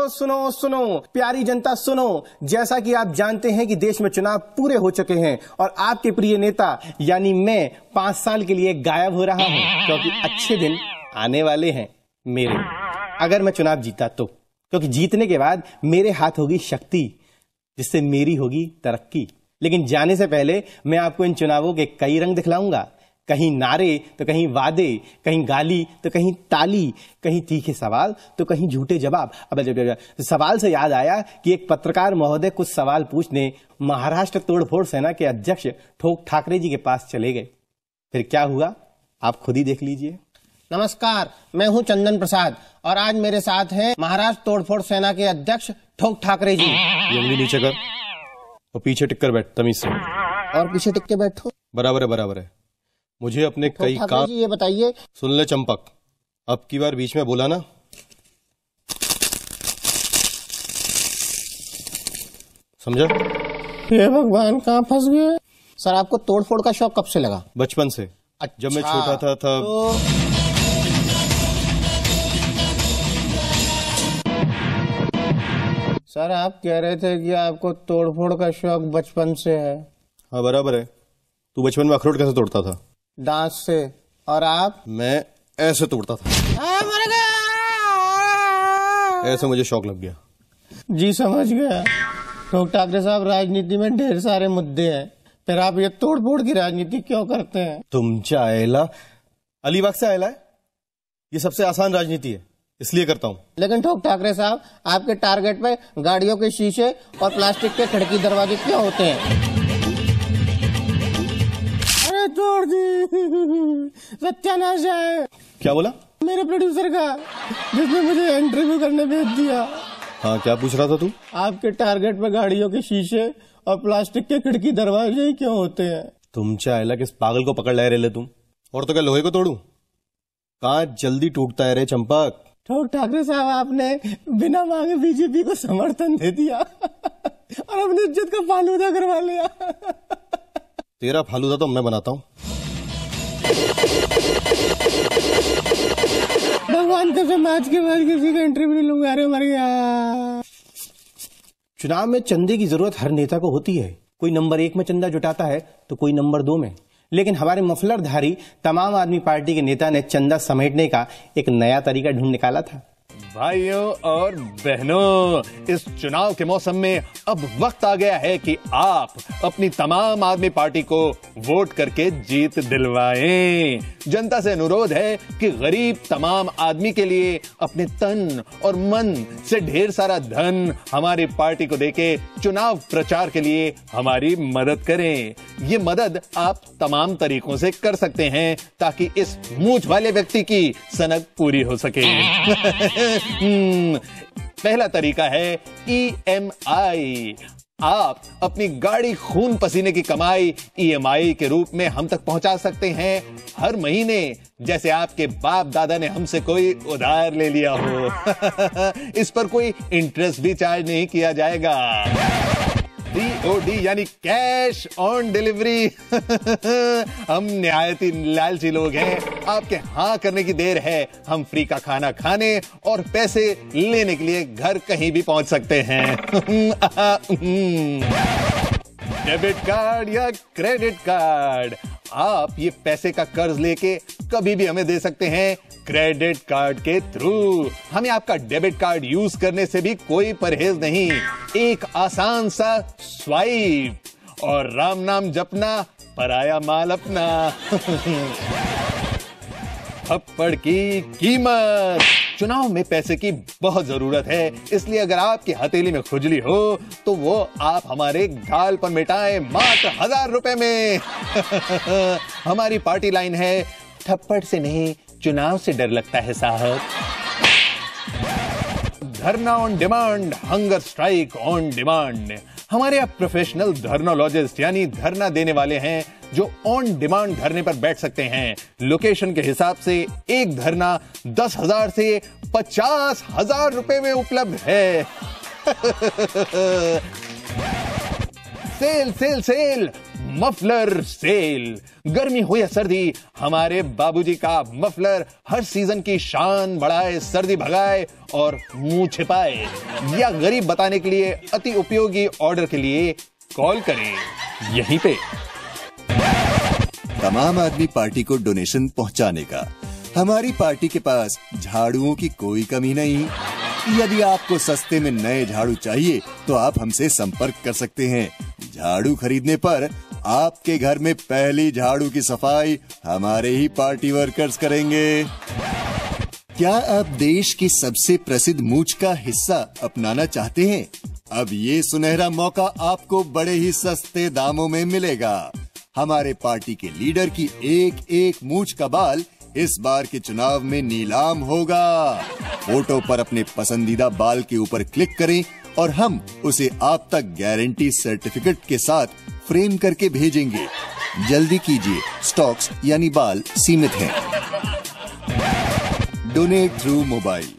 सुनो सुनो प्यारी जनता सुनो, जैसा कि आप जानते हैं कि देश में चुनाव पूरे हो चुके हैं और आपके प्रिय नेता यानी मैं 5 साल के लिए गायब हो रहा हूं, क्योंकि अच्छे दिन आने वाले हैं मेरे। अगर मैं चुनाव जीता तो, क्योंकि जीतने के बाद मेरे हाथ होगी शक्ति, जिससे मेरी होगी तरक्की। लेकिन जाने से पहले मैं आपको इन चुनावों के कई रंग दिखलाऊंगा, कहीं नारे तो कहीं वादे, कहीं गाली तो कहीं ताली, कहीं तीखे सवाल तो कहीं झूठे जवाब। अब सवाल से याद आया कि एक पत्रकार महोदय कुछ सवाल पूछने महाराष्ट्र तोड़फोड़ सेना के अध्यक्ष ठोक ठाकरे जी के पास चले गए। फिर क्या हुआ आप खुद ही देख लीजिए। नमस्कार, मैं हूं चंदन प्रसाद और आज मेरे साथ हैं महाराष्ट्र तोड़फोड़ सेना के अध्यक्ष ठोक ठाकरे जी। ये उंगली नीचे कर और पीछे टिक कर बैठ तमीज से। और पीछे टिक के बैठो। बराबर है बराबर है। मुझे अपने कई काम। ये बताइए। सुन ले चंपक, अब की बार बीच में बोला ना, समझा? हे भगवान, कहाँ फंस गए? सर, आपको तोड़फोड़ का शौक कब से लगा? बचपन से। अच्छा, जब मैं छोटा था तब सर, आप कह रहे थे कि आपको तोड़फोड़ का शौक बचपन से है। हाँ बराबर है। तू बचपन में अखरोट कैसे तोड़ता था? दांत से। और आप? मैं ऐसे तोड़ता था। मर गया। ऐसे मुझे शौक लग गया। जी समझ गया। ठोक ठाकरे साहब, राजनीति में ढेर सारे मुद्दे हैं, फिर आप ये तोड़फोड़ की राजनीति क्यों करते हैं? तुमच्या आयला, अलीबाग से आयला है, ये सबसे आसान राजनीति है, इसलिए करता हूँ। लेकिन ठोक ठाकरे साहब, आपके टारगेट पे गाड़ियों के शीशे और प्लास्टिक के खिड़की दरवाजे क्यों होते हैं? अरे छोड़ दी, सत्यानाश है। क्या बोला? मेरे प्रोड्यूसर का, जिसने मुझे इंटरव्यू करने भेज दिया। हाँ, क्या पूछ रहा था तू? आपके टारगेट पे गाड़ियों के शीशे और प्लास्टिक के खिड़की दरवाजे ही क्यों होते हैं? तुमच्या आयला, किस पागल को पकड़ लाए रे तुम? और तो क्या लोहे को तोड़ू? कांच जल्दी टूटता है रे चंपक। ठोक ठाकरे साहब, आपने बिना मांगे बीजेपी को समर्थन दे दिया और अपनी इज्जत का फालूदा करवा लिया। तेरा फालूदा तो मैं बनाता हूँ। भगवान कसम, आज के बाद किसी का इंटरव्यू नहीं लूंगा। अरे मर गया। चुनाव में चंदे की जरूरत हर नेता को होती है। कोई नंबर 1 में चंदा जुटाता है तो कोई नंबर 2 में। लेकिन हमारे मफलरधारी तमाम आदमी पार्टी के नेता ने चंदा समेटने का एक नया तरीका ढूंढ निकाला था। भाइयों और बहनों, इस चुनाव के मौसम में अब वक्त आ गया है कि आप अपनी तमाम आदमी पार्टी को वोट करके जीत दिलवाएं। जनता से अनुरोध है कि गरीब तमाम आदमी के लिए अपने तन और मन से ढेर सारा धन हमारी पार्टी को देके चुनाव प्रचार के लिए हमारी मदद करें। ये मदद आप तमाम तरीकों से कर सकते हैं ताकि इस मूंछ वाले व्यक्ति की सनक पूरी हो सके। पहला तरीका है EMI। आप अपनी गाड़ी खून पसीने की कमाई EMI के रूप में हम तक पहुंचा सकते हैं हर महीने, जैसे आपके बाप दादा ने हमसे कोई उधार ले लिया हो। इस पर कोई इंटरेस्ट भी चार्ज नहीं किया जाएगा। COD यानी कैश ऑन डिलीवरी। हम निहायत ही लालची लोग हैं। आपके हाँ करने की देर है। हम फ्री का खाना खाने और पैसे लेने के लिए घर कहीं भी पहुंच सकते हैं। डेबिट कार्ड या क्रेडिट कार्ड, आप ये पैसे का कर्ज लेके कभी भी हमें दे सकते हैं क्रेडिट कार्ड के थ्रू। हमें आपका डेबिट कार्ड यूज करने से भी कोई परहेज नहीं। एक आसान सा स्वाइप और राम नाम जपना, पराया माल अपना। थप्पड़ की कीमत। चुनाव में पैसे की बहुत जरूरत है, इसलिए अगर आपकी हथेली में खुजली हो तो वो आप हमारे गाल पर मिटाएं मात्र 1000 रुपए में। हमारी पार्टी लाइन है, थप्पड़ से नहीं चुनाव से डर लगता है साहब। धरना on demand, hunger strike on demand. हमारे यहाँ प्रोफेशनल धरनोलॉजिस्ट यानी धरना देने वाले हैं जो ऑन डिमांड धरने पर बैठ सकते हैं। लोकेशन के हिसाब से एक धरना 10,000 से 50,000 रुपए में उपलब्ध है। Sale sale sale, muffler sale. गर्मी हो या सर्दी, हमारे बाबूजी का मफलर हर सीजन की शान बढ़ाए, सर्दी भगाए और मुंह छिपाए। या गरीब बताने के लिए अति उपयोगी ऑर्डर के लिए कॉल करें यहीं पे। तमाम आदमी पार्टी को डोनेशन पहुंचाने का। हमारी पार्टी के पास झाड़ुओं की कोई कमी नहीं। यदि आपको सस्ते में नए झाड़ू चाहिए तो आप हमसे संपर्क कर सकते हैं। झाड़ू खरीदने पर आपके घर में पहली झाड़ू की सफाई हमारे ही पार्टी वर्कर्स करेंगे। क्या आप देश की सबसे प्रसिद्ध मूछ का हिस्सा अपनाना चाहते हैं? अब ये सुनहरा मौका आपको बड़े ही सस्ते दामों में मिलेगा। हमारे पार्टी के लीडर की एक एक मूछ का बाल इस बार के चुनाव में नीलाम होगा। फोटो पर अपने पसंदीदा बाल के ऊपर क्लिक करें और हम उसे आप तक गारंटी सर्टिफिकेट के साथ फ्रेम करके भेजेंगे। जल्दी कीजिए, स्टॉक्स यानी बाल सीमित हैं। Donate through mobile.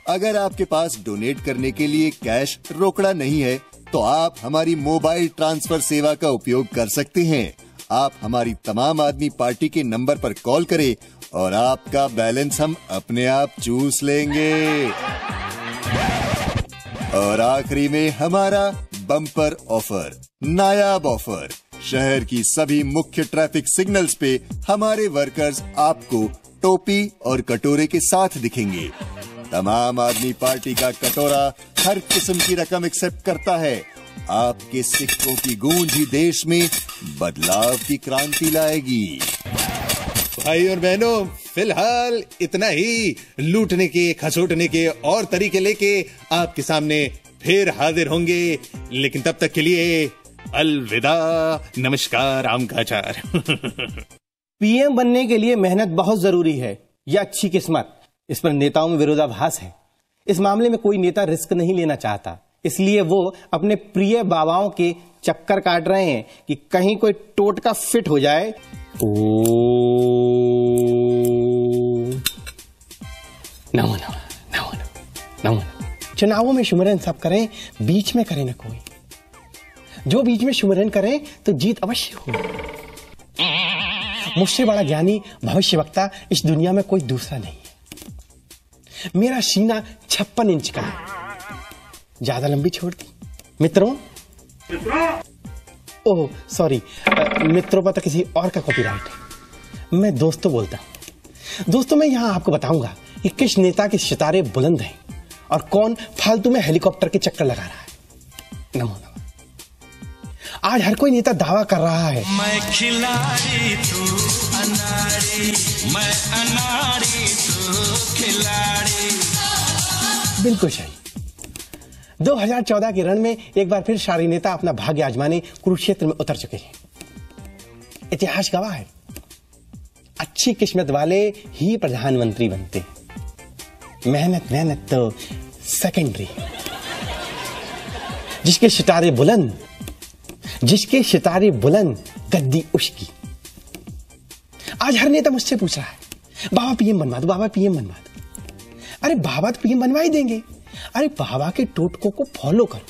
अगर आपके पास डोनेट करने के लिए कैश रोकड़ा नहीं है तो आप हमारी मोबाइल ट्रांसफर सेवा का उपयोग कर सकते हैं। आप हमारी तमाम आदमी पार्टी के नंबर पर कॉल करें और आपका बैलेंस हम अपने आप चूस लेंगे। और आखिरी में हमारा बम्पर ऑफर, नायाब ऑफर। शहर की सभी मुख्य ट्रैफिक सिग्नल्स पे हमारे वर्कर्स आपको टोपी और कटोरे के साथ दिखेंगे। तमाम आदमी पार्टी का कटोरा हर किस्म की रकम एक्सेप्ट करता है। आपके सिक्कों की गूंज ही देश में बदलाव की क्रांति लाएगी। भाई और बहनों, फिलहाल इतना ही। लूटने के, खसोटने के और तरीके लेके आपके सामने फिर हाजिर होंगे, लेकिन तब तक के लिए अलविदा, नमस्कार, आम का अचार। पीएम बनने के लिए मेहनत बहुत जरूरी है, यह अच्छी किस्मत। इस पर नेताओं में विरोधाभास है। इस मामले में कोई नेता रिस्क नहीं लेना चाहता, इसलिए वो अपने प्रिय बाबाओं के चक्कर काट रहे हैं कि कहीं कोई टोटका फिट हो जाए। नमो नमः, नमो नमः, नमो नमः। चुनावों में सुमिरन सब करें, बीच में करे न कोई। जो बीच में सुमिरन करे तो जीत अवश्य हो। मुझसे बड़ा ज्ञानी भविष्यवक्ता इस दुनिया में कोई दूसरा नहीं है। मेरा सीना 56 इंच का है। ज्यादा लंबी छोड़ दी मित्रों। ओह सॉरी, मित्रों पर तो किसी और का कॉपीराइट है। मैं दोस्तों बोलता हूं। दोस्तों, मैं यहां आपको बताऊंगा कि किस नेता के सितारे बुलंद हैं और कौन फालतू में हेलीकॉप्टर के चक्कर लगा रहा है। नमो नमः। आज हर कोई नेता दावा कर रहा है, मैं खिलाड़ी तू अनाड़ी, मैं अनाड़ी तू खिलाड़ी। बिल्कुल सही। 2014 के रण में एक बार फिर सारे नेता अपना भाग्य आजमाने कुरुक्षेत्र में उतर चुके हैं। इतिहास गवाह है, अच्छी किस्मत वाले ही प्रधानमंत्री बनते हैं। मेहनत तो सेकेंडरी। जिसके सितारे बुलंद गद्दी उसकी। आज हर नेता मुझसे पूछ रहा है, बाबा पीएम बनवा दो, बाबा पीएम बनवा दो। अरे बाबा तो पीएम बनवा ही देंगे। अरे बाबा के टोटकों को फॉलो करो,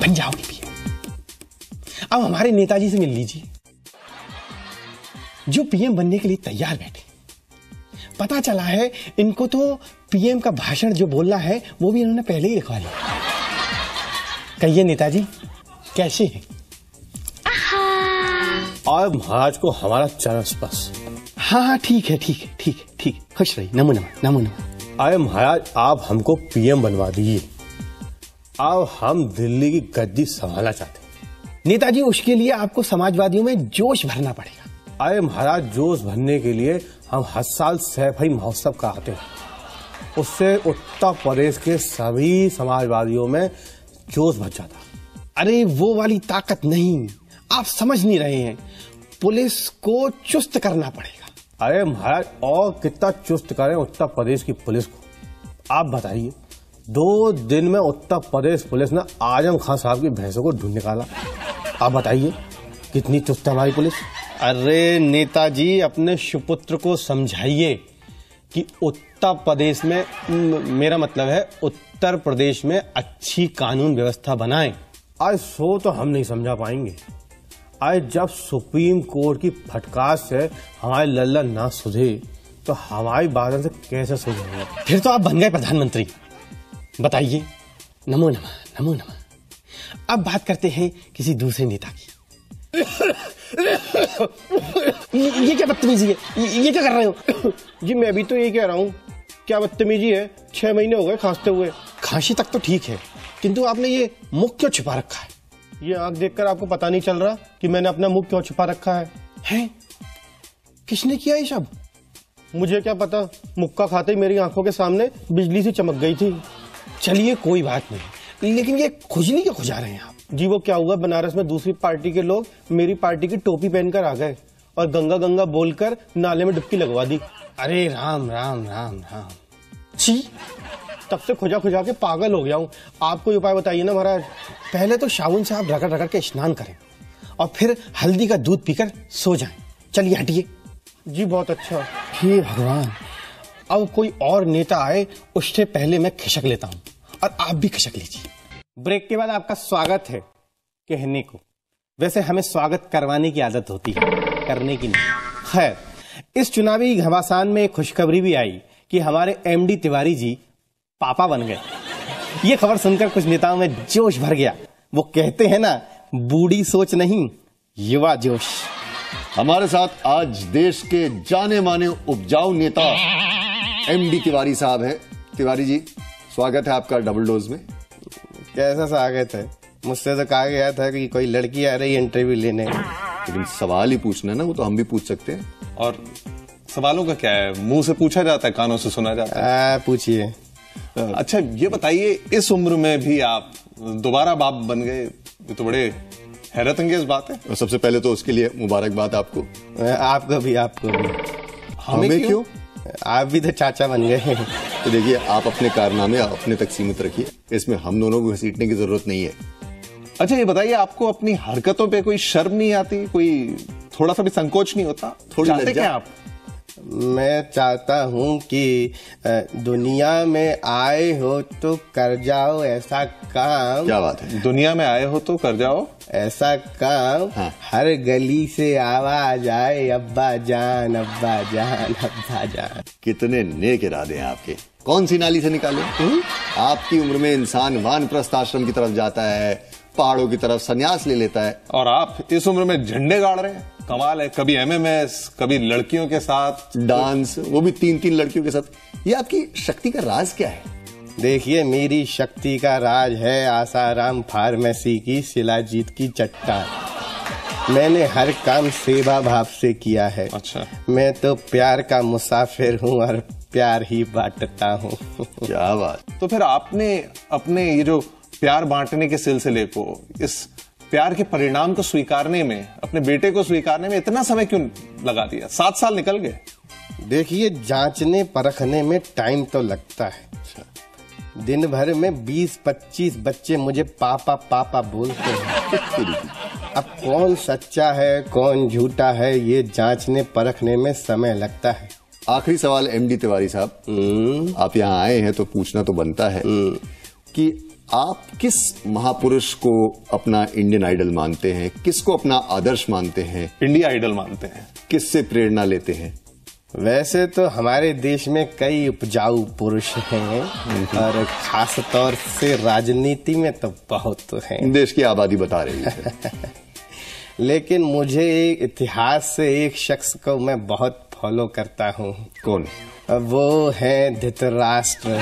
बन जाओगे पीएम। अब हमारे नेताजी से मिल लीजिए, जो पीएम बनने के लिए तैयार बैठे। पता चला है इनको तो पीएम का भाषण जो बोलना है वो भी इन्होंने पहले ही लिखवा लिया। कहिए नेताजी कैसे हैं? और महाराज को हमारा चरण स्पर्श। हाँ, ठीक है। खुश रहिए। नमो नमः, नमो नमः। अरे महाराज, आप हमको पीएम बनवा दीजिए। अब हम दिल्ली की गद्दी संभालना चाहते हैं। नेताजी, उसके लिए आपको समाजवादियों में जोश भरना पड़ेगा। अरे महाराज, जोश भरने के लिए हम हर साल सैफई महोत्सव कराते हैं। उससे उत्तर प्रदेश के सभी समाजवादियों में जोश भर जाता। अरे वो वाली ताकत नहीं, आप समझ नहीं रहे हैं। पुलिस को चुस्त करना पड़ेगा। अरे महाराज, और कितना चुस्त करें उत्तर प्रदेश की पुलिस को? आप बताइए, 2 दिन में उत्तर प्रदेश पुलिस ने आजम खान साहब की भैंसों को ढूंढ निकाला। आप बताइए कितनी चुस्त है हमारी पुलिस। अरे नेताजी, अपने सुपुत्र को समझाइए कि उत्तर प्रदेश में, मेरा मतलब है उत्तर प्रदेश में अच्छी कानून व्यवस्था बनाएं। आज सो तो हम नहीं समझा पाएंगे। आज जब सुप्रीम कोर्ट की फटकार से हमारे लल्ला ना सुधे तो हमारी बातों से कैसे सुधेंगे? फिर तो आप बन गए प्रधानमंत्री। बताइए। नमो नमः, नमो नमः। अब बात करते हैं किसी दूसरे नेता की। ये क्या बदतमीजी है? ये क्या कर रहे हो? जी मैं भी तो ये कह रहा हूँ, क्या बदतमीजी है? 6 महीने हो गए खांसते हुए। खांसी तक तो ठीक है, किंतु आपने ये मुख क्यों छिपा रखा है? ये आंख देखकर आपको पता नहीं चल रहा कि मैंने अपना मुख क्यों छिपा रखा है? हैं? किसने किया ये सब? मुझे क्या पता, मुक्का खाते ही मेरी आंखों के सामने बिजली सी चमक गई थी। चलिए कोई बात नहीं, लेकिन ये खुजली क्यों खुजा रहे हैं आप? जी वो क्या हुआ, बनारस में दूसरी पार्टी के लोग मेरी पार्टी की टोपी पहनकर आ गए और गंगा गंगा बोलकर नाले में डुबकी लगवा दी। अरे राम राम राम राम। छी, तब से खुजा खुजा के पागल हो गया हूँ। आप कोई उपाय बताइए ना महाराज। पहले तो साबुन से आप रगड़ रगड़ के स्नान करें और फिर हल्दी का दूध पीकर सो जाएं। चलिए हटिए। जी बहुत अच्छा। हे भगवान, अब कोई और नेता आए उससे पहले मैं खिसक लेता हूँ और आप भी खिसक लीजिए। ब्रेक के बाद आपका स्वागत है कहने को। वैसे हमें स्वागत करवाने की आदत होती है, करने की नहीं। खैर, इस चुनावी घमासान में एक खुशखबरी भी आई कि हमारे एमडी तिवारी जी पापा बन गए। ये खबर सुनकर कुछ नेताओं में जोश भर गया। वो कहते हैं ना, बूढ़ी सोच नहीं, युवा जोश। हमारे साथ आज देश के जाने माने उपजाऊ नेता एमडी तिवारी साहब हैं। तिवारी जी, स्वागत है आपका डबल डोज में। कैसा स्वागत है? मुझसे तो कहा गया था कि कोई लड़की आ रही है इंटरव्यू लेने। लेकिन सवाल ही पूछना है ना, वो तो हम भी पूछ सकते हैं। और सवालों का क्या है, मुंह से पूछा जाता है, कानों से सुना जाता है। पूछिए। अच्छा ये बताइए, इस उम्र में भी आप दोबारा बाप बन गए, ये तो बड़े हैरत अंगेज बात है। और सबसे पहले तो उसके लिए मुबारकबाद आपको। आपको भी, आपको भी। हमें क्यों? आप भी तो चाचा बन गए। तो देखिए, आप अपने कारनामे अपने तक सीमित रखिए, इसमें हम दोनों को घसीटने की जरूरत नहीं है। अच्छा ये बताइए, आपको अपनी हरकतों पे कोई शर्म नहीं आती, कोई थोड़ा सा भी संकोच नहीं होता? थोड़ी चाहते लज्जा? क्या आप? मैं चाहता हूँ कि दुनिया में आए हो तो कर जाओ ऐसा काम। क्या बात है? दुनिया में आए हो तो कर जाओ ऐसा काम। हाँ। हर गली से आवाज आए, अब्बा जान, अब्बा जान, अब्बा जान। कितने नेक इरादे हैं आपके। कौन सी नाली से निकाले? आपकी उम्र में इंसान वानप्रस्थ आश्रम की तरफ जाता है, पहाड़ों की तरफ संन्यास ले लेता है, और आप इस उम्र में झंडे गाड़ रहे हैं। कमाल है, कभी एमएमएस, कभी लड़कियों के साथ डांस, वो भी 3-3 लड़कियों के साथ। ये आपकी शक्ति का राज क्या है? देखिए, मेरी शक्ति का राज है आसाराम फार्मेसी की शिलाजीत की चट्टान। मैंने हर काम सेवा भाव से किया है। अच्छा। मैं तो प्यार का मुसाफिर हूँ और प्यार ही बांटता हूँ। क्या बात। तो फिर आपने अपने ये जो प्यार बांटने के सिलसिले को, इस प्यार के परिणाम को स्वीकारने में, अपने बेटे को स्वीकारने में इतना समय क्यों लगा दिया? 7 साल निकल गए। देखिए, जांचने परखने में टाइम तो लगता है। दिन भर में 20-25 बच्चे मुझे पापा पापा बोलते हैं। अब कौन सच्चा है कौन झूठा है, ये जांचने परखने में समय लगता है। आखिरी सवाल एमडी तिवारी साहब, आप यहाँ आए हैं तो पूछना तो बनता है कि आप किस महापुरुष को अपना इंडियन आइडल मानते हैं, किसको अपना आदर्श मानते हैं, इंडिया आइडल मानते हैं, किससे प्रेरणा लेते हैं? वैसे तो हमारे देश में कई उपजाऊ पुरुष हैं और खास तौर से राजनीति में तो बहुत हैं। देश की आबादी बता रही है। लेकिन मुझे इतिहास से एक शख्स को मैं बहुत फॉलो करता हूँ। कौन? वो है धृतराष्ट्र।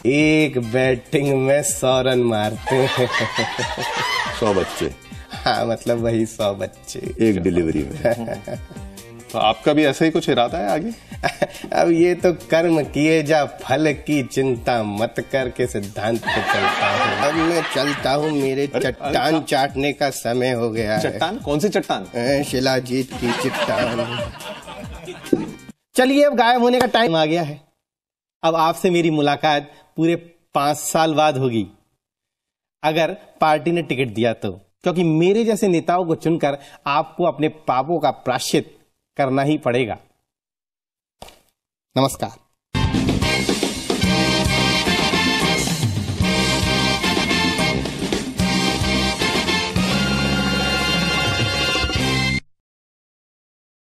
एक बैटिंग में 100 रन मारते हैं। 100 बच्चे? हाँ, मतलब वही 100 बच्चे एक डिलीवरी में। तो आपका भी ऐसा ही कुछ इरादा है आगे? अब ये तो कर्म किए जा, फल की चिंता मत करके सिद्धांत पे चलता हूँ। अब मैं चलता हूँ, मेरे चट्टान चाटने का समय हो गया है। चट्टान? कौन सी चट्टान? शिलाजीत की चट्टान। चलिए, अब गायब होने का टाइम आ गया है। अब आपसे मेरी मुलाकात पूरे 5 साल बाद होगी, अगर पार्टी ने टिकट दिया तो। क्योंकि मेरे जैसे नेताओं को चुनकर आपको अपने पापों का प्रायश्चित करना ही पड़ेगा। नमस्कार।